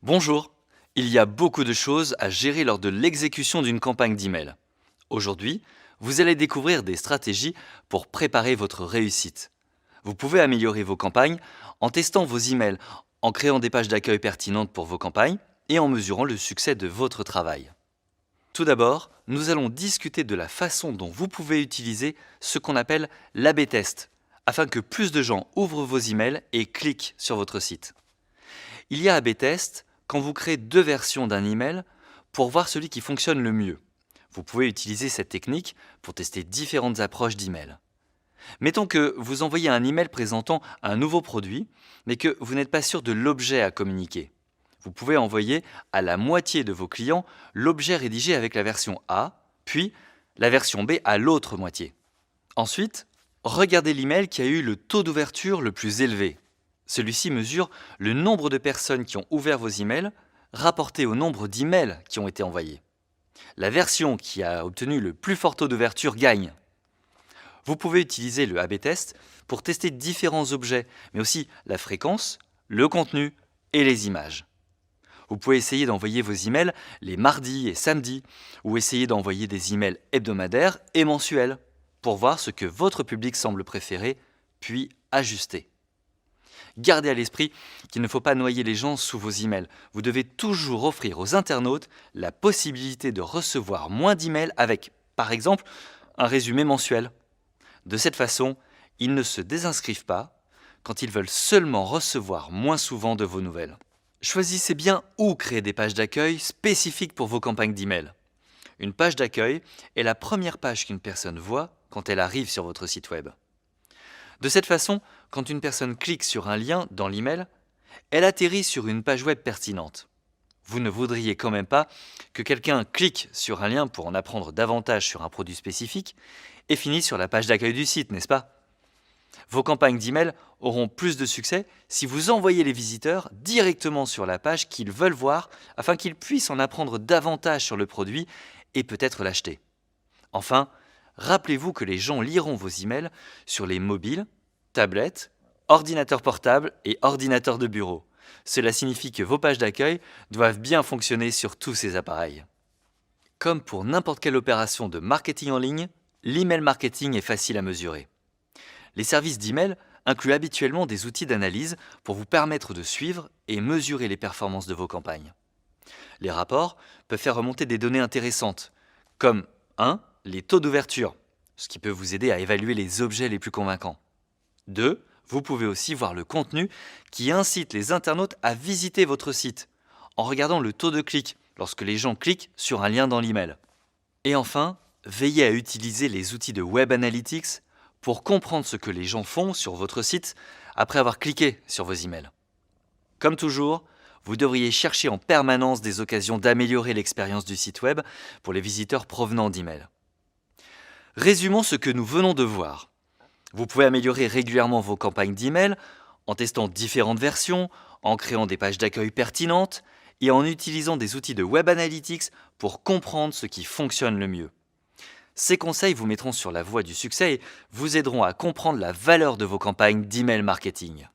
Bonjour. Il y a beaucoup de choses à gérer lors de l'exécution d'une campagne d'email. Aujourd'hui, vous allez découvrir des stratégies pour préparer votre réussite. Vous pouvez améliorer vos campagnes en testant vos emails, en créant des pages d'accueil pertinentes pour vos campagnes et en mesurant le succès de votre travail. Tout d'abord, nous allons discuter de la façon dont vous pouvez utiliser ce qu'on appelle l'A/B test, afin que plus de gens ouvrent vos emails et cliquent sur votre site. Il y a A/B test quand vous créez deux versions d'un email pour voir celui qui fonctionne le mieux. Vous pouvez utiliser cette technique pour tester différentes approches d'email. Mettons que vous envoyez un email présentant un nouveau produit, mais que vous n'êtes pas sûr de l'objet à communiquer. Vous pouvez envoyer à la moitié de vos clients l'objet rédigé avec la version A, puis la version B à l'autre moitié. Ensuite, regardez l'email qui a eu le taux d'ouverture le plus élevé. Celui-ci mesure le nombre de personnes qui ont ouvert vos emails rapporté au nombre d'emails qui ont été envoyés. La version qui a obtenu le plus fort taux d'ouverture gagne. Vous pouvez utiliser le A/B test pour tester différents objets, mais aussi la fréquence, le contenu et les images. Vous pouvez essayer d'envoyer vos emails les mardis et samedis, ou essayer d'envoyer des emails hebdomadaires et mensuels, pour voir ce que votre public semble préférer, puis ajuster. Gardez à l'esprit qu'il ne faut pas noyer les gens sous vos emails. Vous devez toujours offrir aux internautes la possibilité de recevoir moins d'emails avec, par exemple, un résumé mensuel. De cette façon, ils ne se désinscrivent pas quand ils veulent seulement recevoir moins souvent de vos nouvelles. Choisissez bien où créer des pages d'accueil spécifiques pour vos campagnes d'email. Une page d'accueil est la première page qu'une personne voit quand elle arrive sur votre site web. De cette façon, quand une personne clique sur un lien dans l'email, elle atterrit sur une page web pertinente. Vous ne voudriez quand même pas que quelqu'un clique sur un lien pour en apprendre davantage sur un produit spécifique et finisse sur la page d'accueil du site, n'est-ce pas? Vos campagnes d'email auront plus de succès si vous envoyez les visiteurs directement sur la page qu'ils veulent voir afin qu'ils puissent en apprendre davantage sur le produit et peut-être l'acheter. Enfin, rappelez-vous que les gens liront vos emails sur les mobiles, tablettes, ordinateurs portables et ordinateurs de bureau. Cela signifie que vos pages d'accueil doivent bien fonctionner sur tous ces appareils. Comme pour n'importe quelle opération de marketing en ligne, l'email marketing est facile à mesurer. Les services d'email incluent habituellement des outils d'analyse pour vous permettre de suivre et mesurer les performances de vos campagnes. Les rapports peuvent faire remonter des données intéressantes, comme 1. Les taux d'ouverture, ce qui peut vous aider à évaluer les objets les plus convaincants. 2. Vous pouvez aussi voir le contenu qui incite les internautes à visiter votre site, en regardant le taux de clic lorsque les gens cliquent sur un lien dans l'email. Et enfin, veillez à utiliser les outils de Web Analytics pour comprendre ce que les gens font sur votre site après avoir cliqué sur vos emails. Comme toujours, vous devriez chercher en permanence des occasions d'améliorer l'expérience du site web pour les visiteurs provenant d'emails. Résumons ce que nous venons de voir. Vous pouvez améliorer régulièrement vos campagnes d'email en testant différentes versions, en créant des pages d'accueil pertinentes et en utilisant des outils de Web Analytics pour comprendre ce qui fonctionne le mieux. Ces conseils vous mettront sur la voie du succès et vous aideront à comprendre la valeur de vos campagnes d'email marketing.